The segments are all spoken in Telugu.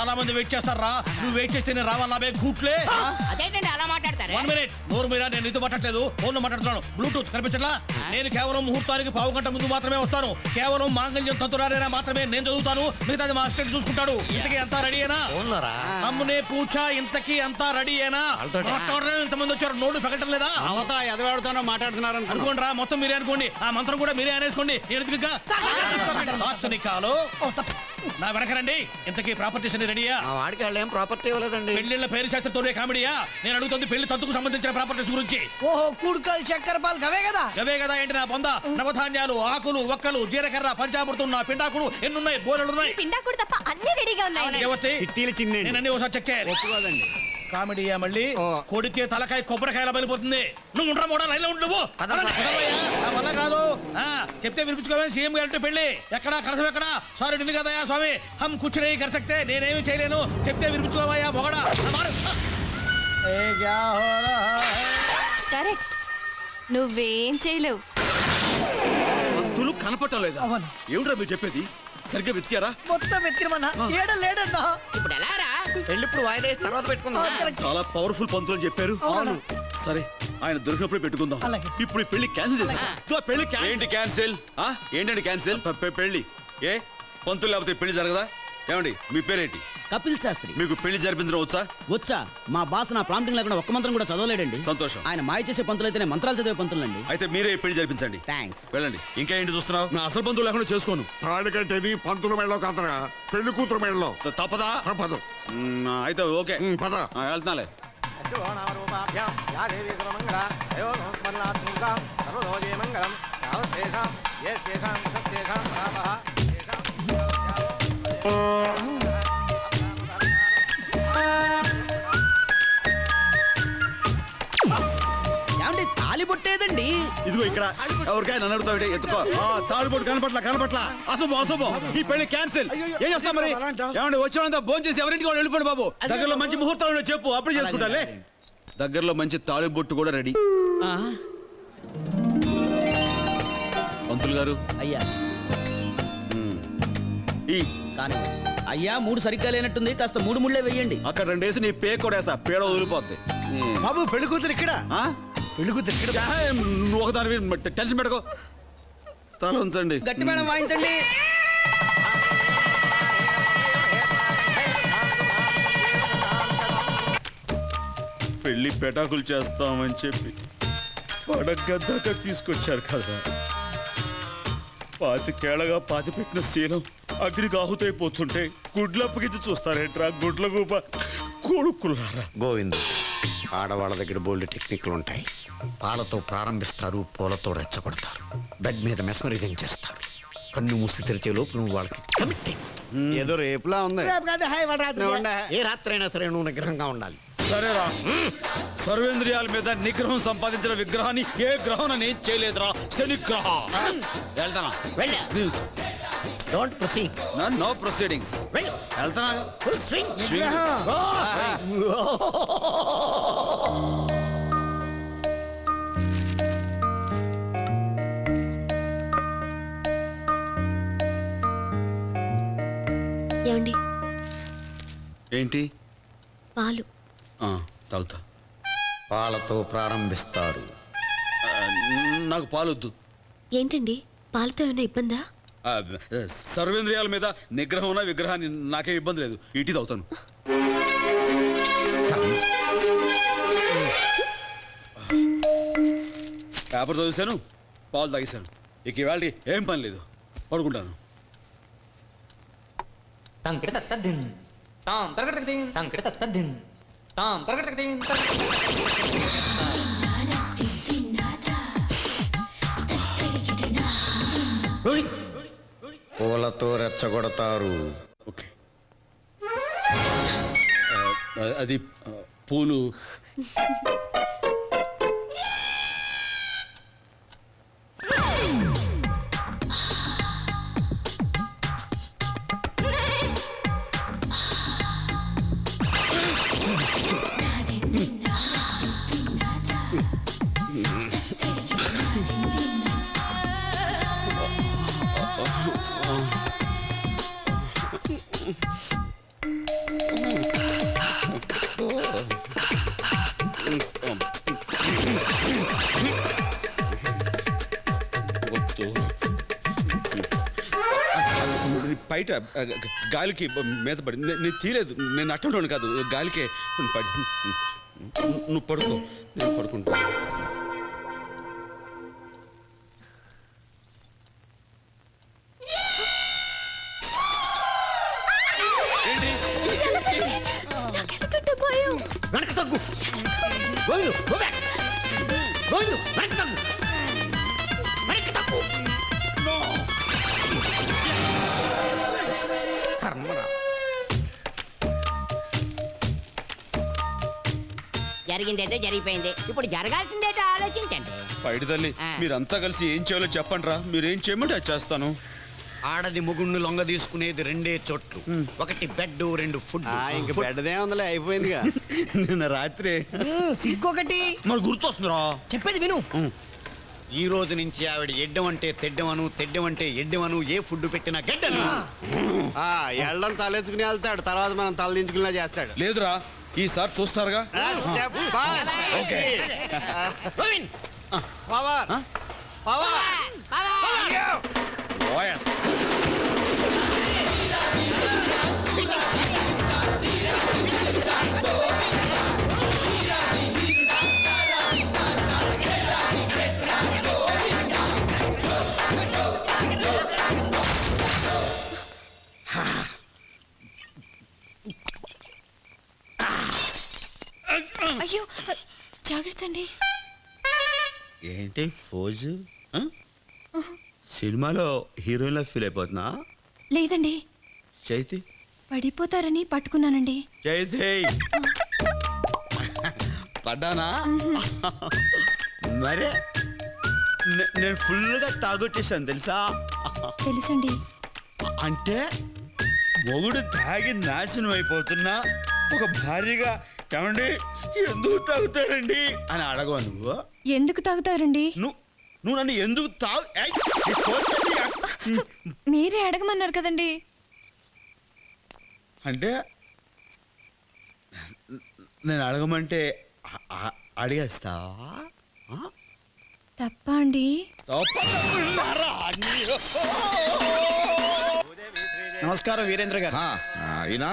చాలా మంది వెయిట్ చేస్తారా? నువ్వు వెయిట్ చేస్తే నేను రావాలా? కూట్లే అదేంటండి అలా మాట్లాడతారు? 1 మినిట్. నోరు మీరా, నేను నీతో మాట్లాడలేదు, ఫోన్ లో మాట్లాడుతున్నాను. బ్లూటూత్ కనిపించట్లా? నేను కేవలం ముహూర్తానికి పావు గంట ముందు మాత్రమే వస్తాను. కేవలం మాంగళ్యం తంతురారేనా మాత్రమే నేను చదువుతాను, మిగతాది మా అసిస్టెంట్ చూసుకుంటాడు. ఇంతకీ అంతా రెడీయేనా? అమ్మునే పూచా ఇంతకీ అంతా రెడీయేనా? మాట్లాడడం ఇంతమంది వచ్చారు, నోడు పగలటం లేదా? ఎదవాడుతానో మాట్లాడుతున్నారు అనుకోండి రా, మొత్తం మీరే అనుకోండి. ఆ మంత్రం కూడా మీరే అనేసుకోండి. నా వెనకరండి. ఇంతకీ ప్రాపర్టీస్ అన్ని రెడీయా? వాడికి వాళ్ళు ఏం ప్రాపర్టీ ఇవ్వలేదండి. పెళ్లిళ్ళ పేరు శాస్త్రంతోనే కామెడీయా? నేను అడుగుతుంది పెళ్లి తంతుకు సంబంధించిన ప్రాపర్టీస్ గురించి. ఓహో, కూడుకలు చక్కెర పాలు గవే కదా? గవే కదా ఏంటి నా పొంద? నవధాన్యాలు, ఆకులు, ఒక్కలు, జీలకర్ర, పంచామృతం, నా పిండాకుడు ఎన్నున్నాయి? బోలెడున్నాయి. పిండాకుడు తప్ప అన్ని రెడీగా ఉన్నాయి. చిట్టీలు చిన్న నేను అన్ని ఒకసారి చెక్ చేయాలి. ఒప్పుకోదండి. కామెడీయా మళ్ళీ? కొడితే తలకాయ కొబ్బరికాయలా బలిపోతుంది. నువ్వు ఉండరా మోడా, లైన్లో ఉండు నువ్వు. నా వల్ల కాదు. చెప్తే వినిపించుకోవాలి. సీఎం గారి పెళ్లి ఎక్కడా, కలసం ఎక్కడా? సారీ నిన్ను కదయా స్వామి, హమ్ కుచ్ నహీ కర్ సక్తే. నేనేమి చేయలేను, చెప్తే వినిపించుకోవయ్యా మొగడా. కరెక్ట్, నువ్వేం చేయలేవు. పంతులు కనపడటం లేదా? ఏమిట్రా మీరు చెప్పేది? సరిగ్గా వెతికారా? మొత్తం వెతికిరమన్నా, ఏడ లేడన్నా. ఇప్పుడు ఎలా రా? పెళ్ళిప్పుడు వాయిదా వేసి తర్వాత పెట్టుకుందాం. చాలా పవర్ఫుల్ పంతులు అని చెప్పారు. సరే, ఆయన దొరికినప్పుడు పెట్టుకుందాం. ఇప్పుడు ఈ పెళ్లి క్యాన్సిల్ చేశారు. పెళ్లి ఏంటి క్యాన్సిల్? ఏంటండి క్యాన్సిల్? పెళ్లి ఏ పంతులు లేకపోతే పెళ్లి జరగదా? ఏమండి మీ పేరేంటి? కపిల్ శాస్త్రి. మీకు పెళ్లి జరిపించడం వచ్చా? వచ్చా. మా బాస్ నా ప్రాంప్టింగ్ లేకుండా ఒక్క మంత్రం కూడా చదవలేడండి. సంతోషం. ఆయన మాయ చేసే పంతులు అయితేనే మంత్రాలు చదివే పంతులండి. అయితే మీరే పెళ్లి జరిపించండి. థ్యాంక్స్. వెళ్ళండి. ఇంకా ఏంటి చూస్తున్నావు? నా అసలు పంతులు లేకుండా చేసుకోను. తాళికంటేది పంతుల మెళ్ళలో కాదరా, పెళ్లి కూతురు మెళ్ళలో. తప్పదా? తప్పదు. అయితే ఓకే, పద. వెళ్తున్నాలే. ఏమండి తాలి బొట్టేదండి? ఇదిగో ఇక్కడ. ఎవరికైనా నన్ను అడుగుతావు, ఎత్తుకో. తాడుబోటు కనపట్ల అశుభం అశుభం. ఈ పెళ్లి క్యాన్సిల్. ఏం చేస్తాం మరి? ఏమండి వచ్చేవాళ్ళంతా భోజనం చేసి ఎవరింటికి వాళ్ళు వెళ్ళిపోండి బాబు. దగ్గరలో మంచి ముహూర్తాలు చెప్పు, అప్పుడు చేసుకుంటాలే. దగ్గరలో మంచి తాళిబొట్టు కూడా రెడీ. పంతులు గారు అయ్యా ఈ కానీ అయ్యా 3 సరిగ్గా లేనట్టుంది, కాస్త 3 ముళ్ళే వెయ్యండి. అక్కడ 2 వేసి నీ పే కొడేసా, పేడ వదిలిపోద్ది. బాబు పెళ్లి కూతురు ఇక్కడ. పెళ్లి కూతురు ఇక్కడ. నువ్వు ఒకదాని టెన్షన్ పెట్టుకో. తల ఉంచండి. గట్టి మేడం వాయించండి. పెళ్లి పెటాకులు చేస్తామని చెప్పి పడగద్దాక తీసుకొచ్చారు కదా. 25 ఏళ్ళగా పాతిపెట్టిన శీలం అగ్నికి ఆహుతైపోతుంటే గుడ్లప్పగించి చూస్తారేంట్రా గుడ్ల గూప కొడుకులారా. గోవింద్, ఆడవాళ్ళ దగ్గర బోల్డ్ టెక్నిక్లు ఉంటాయి. పాలతో ప్రారంభిస్తారు, పూలతో రెచ్చగొడతారు, బెడ్ మీద మెస్మరైజింగ్ చేస్తారు. కన్ను మూసి తెరిచే లోపు నువ్వు వాళ్ళకి కమిట్ అయిపోతావు. ఏదో రేపులా ఉంది. ఏ రాత్రి అయినా సరే నువ్వు నిగ్రహంగా ఉండాలి. సరేరా, సర్వేంద్రియాల మీద నిగ్రహం సంపాదించిన విగ్రహాన్ని ఏ గ్రహం నేను చేయలేదురా, శనిగ్రహం. వెళ్తానా? Don't proceed. No proceedings. వెళ్తానా? Full swing. ఏమండి? ఏంటి? పాలు తాగుతా. పాలతో ప్రారంభిస్తారు. నాకు పాలొద్దు. ఏంటండి, పాలతో ఏమైనా ఇబ్బందా? సర్వేంద్రియాల మీద నిగ్రహం ఉన్న విగ్రహాన్ని నాకే ఇబ్బంది లేదు. ఇటీ తాగుతాను. పేపర్ చదివేశాను, పాలు తాగేశాను. ఇక ఇవాళ ఏం పని లేదు, పడుకుంటాను. పూలతో రెచ్చగొడతారు. ఓకే. అది పూలు. బయట గాలికి మీద పడి నేను తీలేదు, నేను అట్టంలోను కాదు, గాలికే పడి. నువ్వు పడుకో, నేను పడుకుంటా. వెనక తగ్గు గోవిందు, go back. గోవిందు, వెనక తగ్గు, వెనక తగ్గు. కర్మరా. జరిగిందేదో జరిగిపోయింది, ఇప్పుడు జరగాల్సిందేటో ఆలోచించండి. పైడి తల్లి, మీరంతా కలిసి ఏం చేయాలో చెప్పండి రా. మీరు ఏం చేయమంటే అది చేస్తాను. ఆడది ముగుణ్ణి లొంగ తీసుకునేది రెండే చోట్లు, ఒకటి బెడ్, రెండు ఫుడ్. ఇంక పెద్దదే ఉందిలే, అయిపోయిందిగా. నిన్న రాత్రి సిగ్గొకటి మరి గుర్తొస్తుందిరా. చెప్పేది విను. ఈ రోజు నుంచి ఆవిడ ఎడ్డం అంటే తెడ్డమను, తెడ్డం అంటే ఎడ్డమను, ఏ ఫుడ్ పెట్టినా గడ్డను. ఎళ్ళం తలెత్తుకుని వెళ్తాడు, తర్వాత మనం తల దించుకునేలా చేస్తాడు. లేదురా, ఈసారి చూస్తారుగా. Govind, power, power. ఓయస్. అయ్యో జాగ్రత్త అండి. ఏంటి ఫోజు? సినిమాలో హీరోయిన్లా ఫీల్ అయిపోతున్నా? లేదండి, చైతి, పడిపోతారని పట్టుకున్నానండి. చైతి పడ్డానా? మరే నేను ఫుల్గా తాగొట్టేశాను తెలుసా? తెలుసండి. అంటే మొగుడు తాగి నాశనం అయిపోతున్నా ఒక భార్యగా ఏమండి ఎందుకు తాగుతారండి అని అడగవా నువ్వు? ఎందుకు తాగుతారండి? నువ్వు నన్ను ఎందుకు తాగు ఏయ్, నీ కోరికని మీరే అడగమన్నారు కదండి. అంటే నేను అడగమంటే అడిగేస్తావా? తప్ప అండి? నమస్కారం వీరేంద్ర గారు. ఈయన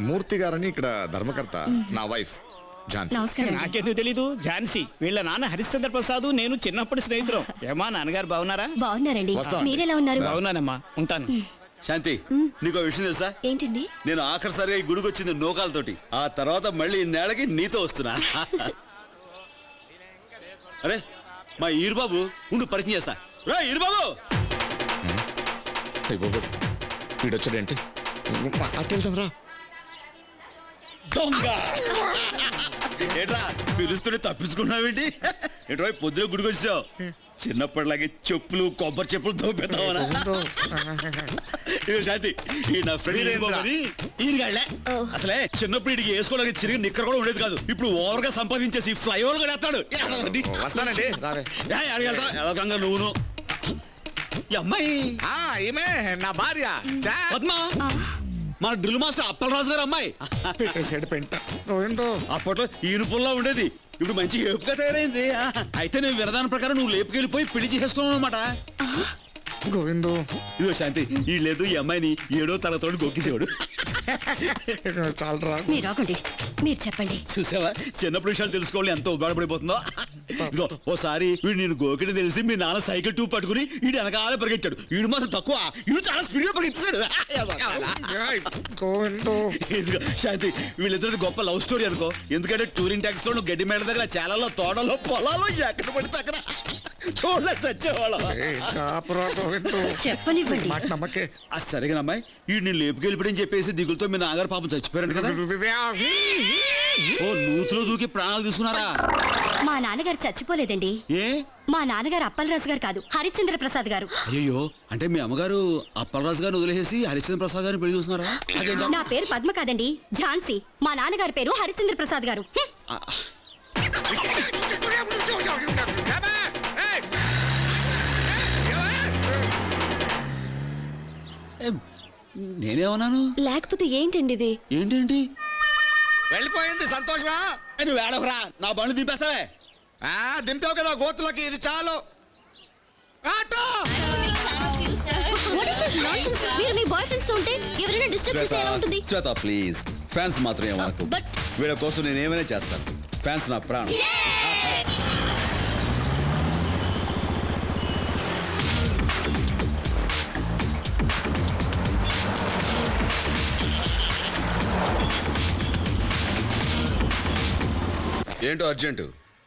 మూర్తి గారని ఇక్కడ ధర్మకర్త, నా వైఫ్ ఝాన్సీ. నమస్కారం. నాకేందుకు తెలీదు, ఝాన్సీ. వీళ్ళ నాన్న హరిశ్చంద్ర ప్రసాద్, నేను చిన్నప్పటి స్నేహితులం. ఏమా నాన్నగారు బాగున్నారా? బాగున్నారండి. వస్తామండి. మీరెలా ఉన్నారు? బాగున్నానమ్మా, ఉంటాను. శాంతి, నీకు విషయం తెలుసా? ఏంటండి? నేను ఆఖరిసారిగా ఈ గుడికి వచ్చింది నూకాలతోటి, ఆ తర్వాత మళ్ళీ ఇన్నేళ్ళకి నీతో వస్తున్నా. అరే మా ఈరుబాబు ఉండు, పరిచయం చేస్తా. రా ఈరుబాబు. వీడొచ్చాడేంటి? అటు వెళ్దాం రా. దొంగ ఏట్రా పిలుస్తుంటే తప్పించుకున్నావేంటి? ఏంటో పొద్దున గుడికి వచ్చావు, చిన్నప్పటిలాగే చెప్పులు, కొబ్బరి చెప్పులు తోపేద్దామనా? ఇదిగో శాంతి, ఈ నా ఫ్రెండ్ ఈరుగాళ్లే. అసలే చిన్నప్పుడు ఇడికి వేసుకోవడానికి చిరిగి నిక్కర కూడా ఉండేది కాదు. ఇప్పుడు ఓవర్ గా సంపాదించేసి ఫ్లైఓవర్ కూడా వేస్తాడు. వస్తానండి. అడిగెళ్తా ఎలా కంగా నువ్వును. ఈ అమ్మాయి ఈమె నా భార్య పద్మా, మన డ్రిల్ మాస్టర్ అప్పలరాజు గారు అమ్మాయి. పెట్టేసాడు పెంట. గోవిందో, అప్పట్లో ఈనుపుల్లా ఉండేది, ఇప్పుడు మంచి ఏపుగా తయారైంది. అయితే నేను వినదాని ప్రకారం నువ్వు లేపుకెళ్ళిపోయి పెళ్లి చేసుకున్నావు అనమాట. గోవిందో. ఇదిగో శాంతి, ఈ లేదు ఈ అమ్మాయిని 7వ తరగతిలో గొక్కిసేవాడు. చాలరా. మీరు ఆగండి, మీరు చెప్పండి. చూసావా, చిన్నప్పుడు విషయాలు తెలుసుకోవాలి ఎంత ఉపయోగపడిపోతుందో. ఇదిగో ఓసారి వీడు నేను గోకిని తెలిసి మీ నాన్న సైకిల్ ట్యూబ్ పట్టుకుని వీడు వెనకాల పరిగెట్టాడు. వీడు మాత్రం తక్కువ, వీడు చాలా స్పీడ్ గా పరిగెత్తాడు. గోవిందో. ఇదిగో శాంతి, వీళ్ళిద్దరిది గొప్ప లవ్ స్టోరీ అనుకో. ఎందుకంటే టూరింగ్ ట్యాక్స్ లో గడ్డి మేడ దగ్గర, చాలలో, తోటలో, పొలాల్లో ఎక్కడ పడితే అక్కడ చూడలే చచ్చేవాళ్ళం. చెప్పనివ్వండి. మాట నమ్మకే. సరేగా అమ్మాయి, ఈ నేను లేపుకెళ్ళిపోయని చెప్పేసి దిగులతో మీ నాన్నగారు పాపం చచ్చిపోయారంట కదా? ఓ నూతులో దూకి ప్రాణాలు తీసుకున్నారా? మా నాన్నగారు చచ్చిపోలేదండి. ఏ? మా నాన్నగారు అప్పలరాజు గారు కాదు, హరిశ్చంద్ర ప్రసాద్ గారు. అయ్యో, అంటే మీ అమ్మగారు అప్పలరాజు గారిని వదిలేసి హరిశ్చంద్ర ప్రసాద్ గారిని పెళ్లి చూస్తున్నారా? నా పేరు పద్మ కాదండి, ఝాన్సీ. మా నాన్నగారి పేరు హరిశ్చంద్ర ప్రసాద్ గారు. నేనేమన్నాను? లేకపోతే ఏంటండి ఇది? ఏంటండి? వెళ్ళిపోయింది సంతోషమా? నువ్వు ఏడవరా, నా బండి దింపేస్తావే. దింపావు కదా గోతులకి, ఇది చాలు. Auto What is this nonsense? మీరు మీ బాయ్ ఫ్రెండ్స్ తో ఉంటే ఎవరైనా డిస్టర్బ్ చేస్తే ఎలా ఉంటుంది? శ్వేత ప్లీజ్ ఫ్యాన్స్ మాత్రమే మాకు But వీళ్ళ కోసం నేను ఏమైనా చేస్తాను ఫ్యాన్స్ నా ప్రాణం ఏంటో అర్జెంటు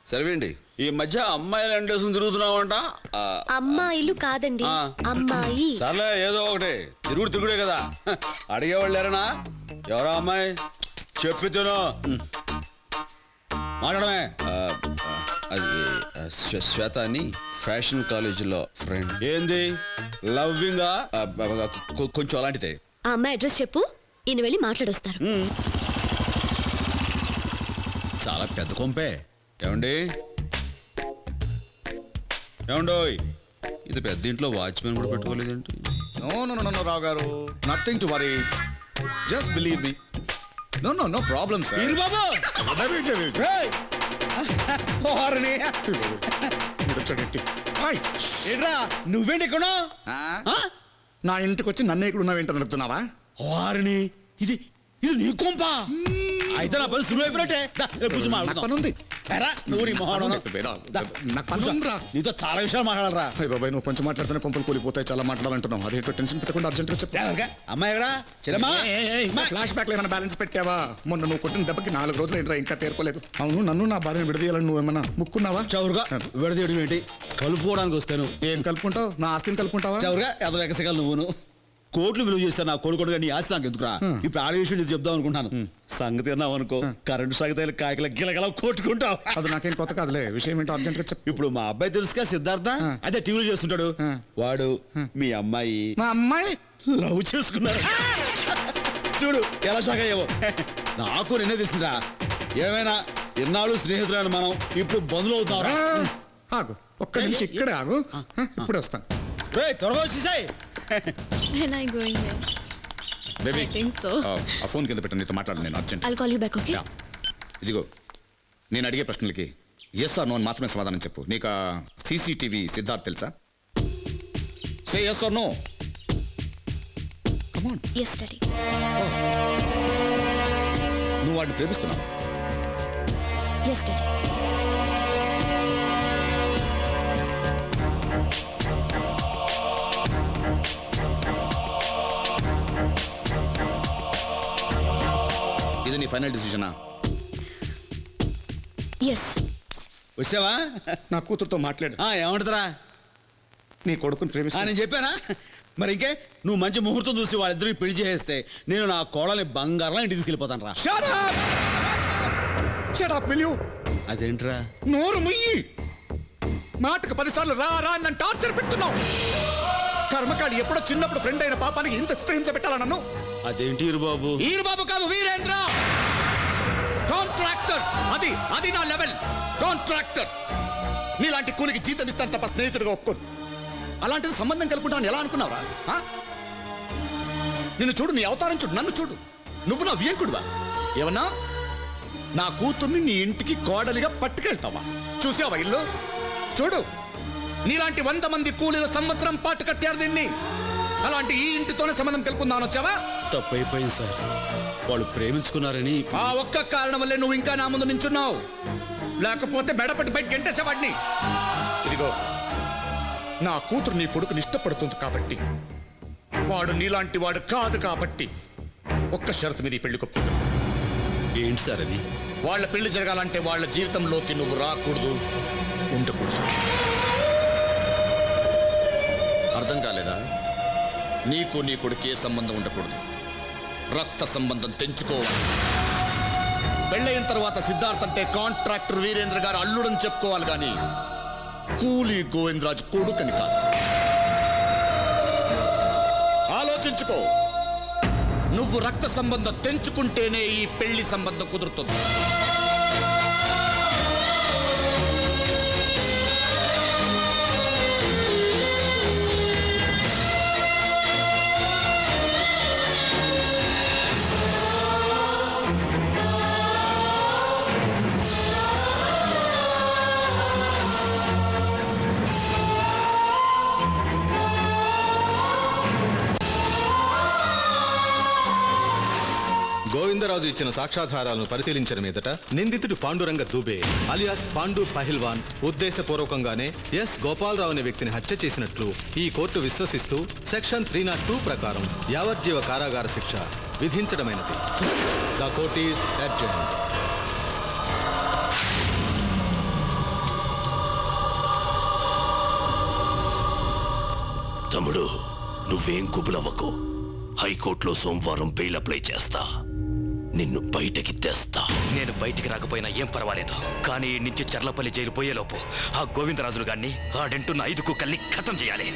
సర్వేండి ఈ మధ్య అమ్మాయిలు ఎండేసుకుని తిరుగుతున్నావంట అమ్మాయిలు కాదండి, ఆ. అమ్మాయి. సర్లే ఏదో ఒకటి తిరుగుడే కదా అడిగేవాళ్ళు లేరనా ఎవరా అమ్మాయి చెప్పితేనో మాట్లాడమే అది శ్వేత అని ఫ్యాషన్ కాలేజీలో ఫ్రెండ్ ఏంది లవ్వింగా కొంచెం అలాంటిదే. ఆ అమ్మాయి అడ్రస్ చెప్పు, ఈయన వెళ్ళి మాట్లాడొస్తారు. చాలా పెద్ద కొంపే ఏమండి ఏమండోయ్ ఇది పెద్ద ఇంట్లో వాచ్మెన్ కూడా పెట్టుకోలేదేంటి no Rao garu nothing to worry just believe me no problem sir Veeru Babu ఏయ్! ఓర్ని! ఏంట్రా నువ్వేంటి ఇక్కడ నా ఇంటికి వచ్చి నన్ను ఇక్కడ ఉన్నావేంటని అడుగుతున్నావా వారిని ఇది ఇది నీ కొంప అయితే నా పని సులువు అయిపోయినట్టే కూర్చో నాకు పని ఉంది. నువ్వు నీ మొహాడు నాకు పని ఉందిరా. నీతో చాలా విషయాలు మాట్లాడాలరా అయ్య బాబాయ్ నువ్వు కొంచెం మాట్లాడితేనే కొంపలు కూలిపోతాయి చాలా మాట్లాడాలంటున్నావు అదేంటో టెన్షన్ పెట్టకుండా అర్జెంట్గా చెప్పు అమ్మాయి ఎక్కడా చెల్లమ్మా ఫ్లాష్ బ్యాక్ లో ఏమైనా బ్యాలెన్స్ పెట్టావా మొన్న నువ్వు కొట్టిన దెబ్బకి 4 రోజులు ఏంట్రా ఇంకా తేరుకోలేదు అవును నన్ను నా భార్యను విడదీయాలని నువ్వు ఏమన్నా ముక్కున్నావా చౌరుగా విడదీయడం ఏంటి కలుపుకోవడానికి వస్తాను ఏం కలుపుకుంటావు నా ఆస్తిని కలుపుకుంటావా చౌరుగా ఎద వెకసగాలు నువ్వును కోట్లు విలువ చేస్తాను నా కొడుకుడుగా నీ ఆస్తి నాకు ఎందుకురా ఇప్పుడు ఆడ విషయం నీకు చెప్దాం అనుకుంటాను సంగతి అన్నావు అనుకో కరెంటు సాగితే కాయకల గిలగల కొట్టుకుంటావు అది నాకేం కొత్త కాదులే విషయం ఏంటో అర్జెంట్గా చెప్పు ఇప్పుడు మా అబ్బాయి తెలుసుగా సిద్ధార్థ అదే టీవీలో చేస్తుంటాడు వాడు మీ అమ్మాయి మా అమ్మాయి లవ్ చేసుకున్నారు చూడు ఎలా షాక్ అయ్యావో నాకు నిన్నే తెలిసిందిరా ఏమైనా ఎన్నాళ్ళు స్నేహితులైన మనం ఇప్పుడు బంధువులు అవుతారా ఆగు ఒక్క నిమిషం ఇక్కడే ఆగు ఇప్పుడే వస్తాను త్వరగా వచ్చేసాయి When I going there? Baby I think so. ఆ ఫోన్ కింద పెట్టు నీతో మాట్లాడు నేను urgent I'll call you back, okay? ఇదిగో నేను అడిగే ప్రశ్నలకి ఎస్ ఆర్ నో అని మాత్రమే సమాధానం చెప్పు నీకు సీసీటీవీ సిద్ధార్థ్ తెలుసా say yes or no come on Yes, Daddy. నువ్వు వాడిని ప్రేమిస్తున్నావు Yes, Daddy. ఇది నీ ఫైనల్ డిసిజనా Yes. వచ్చావా నా కూతురుతో మాట్లాడు ఏమంటరా నీ కొడుకుని ప్రేమిస్తా నేను చెప్పానా మరి ఇంకే నువ్వు మంచి ముహూర్తం చూసి వాళ్ళిద్దరికి పెళ్లి చేస్తే నేను నా కోడల్ని బంగారంలో ఇంటికి తీసుకెళ్ళిపోతాను రా అదేంట్రా నోరు ముయ్యి మాటకు 10 సార్లు రా రా నన్ను టార్చర్ పెడుతున్నావు కర్మకాడి ఎప్పుడో చిన్నప్పుడు ఫ్రెండ్ అయిన పాపానికి ఇంత హింస పెట్టాలా నన్ను అదేంటి బాబు బాబు కాదు వీరేంద్ర కాంట్రాక్టర్ అది అది నా లెవెల్ కాంట్రాక్టర్ నీలాంటి కూలికి జీతం ఇస్తాను తప్ప స్నేహితుడిగా ఒప్పుకోదు అలాంటిది సంబంధం కలుపుకుంటాను ఎలా అనుకున్నావురా నిన్ను చూడు నీ అవతారం చూడు నన్ను చూడు నువ్వు నా వియంకుడువా ఏమన్నా నా కూతుర్ని నీ ఇంటికి కోడలిగా పట్టుకెళ్తావా చూసావా ఇల్లు చూడు నీలాంటి 100 మంది కూలీల సంవత్సరం పాటు కట్టారు దీన్ని అలాంటి ఈ ఇంటితోనే సంబంధం కలుపుకుందామని వచ్చావా తప్పైపోయింది సార్ వాళ్ళు ప్రేమించుకున్నారని ఆ ఒక్క కారణం వల్లే నువ్వు ఇంకా నా ముందు నించున్నావు లేకపోతే మెడపట్టి బయట గంటేసేవాడిని ఇదిగో నా కూతురు నీ కొడుకుని ఇష్టపడుతుంది కాబట్టి వాడు నీలాంటి వాడు కాదు కాబట్టి ఒక్క షరతు మీద ఈ పెళ్లి కొప్పుకుంటా ఏంటి సార్ అది వాళ్ళ పెళ్లి జరగాలంటే వాళ్ళ జీవితంలోకి నువ్వు రాకూడదు ఉండకూడదు అర్థం కాలేదా నీకు నీ కొడుకు ఏ సంబంధం ఉండకూడదు రక్త సంబంధం తెంచుకోవాలి పెళ్ళయిన తర్వాత సిద్ధార్థ్ అంటే కాంట్రాక్టర్ వీరేంద్ర గారు అల్లుడని చెప్పుకోవాలి కానీ కూలీ గోవిందరాజు కొడుకని కాదు ఆలోచించుకో నువ్వు రక్త సంబంధం తెంచుకుంటేనే ఈ పెళ్లి సంబంధం కుదురుతుంది గోవిందరాజు ఇచ్చిన సాక్ష్యాధారాలను పరిశీలించిన మీదట నిందితుడు పాండురంగ దూబే అలియాస్ పాండు పహిల్వాన్ ఉద్దేశపూర్వకంగానే ఎస్ గోపాలరావు అనే వ్యక్తిని హత్య చేసినట్లు ఈ కోర్టు విశ్వసిస్తూ సెక్షన్ 302 ప్రకారం యావజ్జీవ కారాగార శిక్ష విధించడమైనది. The court is adjourned. తమ్ముడు, నువ్వేం కుబులవ్వకు. హైకోర్టులో సోమవారం బెయిల్ అప్లై చేస్తా. నిన్ను బయటకి తెస్తా. నేను బయటికి రాకపోయినా ఏం పర్వాలేదు, కానీ ఈ నుంచి చర్లపల్లి జైలు పోయేలోపు ఆ గోవిందరాజులు గారిని ఆడంటున్న 5 కుక్కల్ని ఖతం చేయాలి.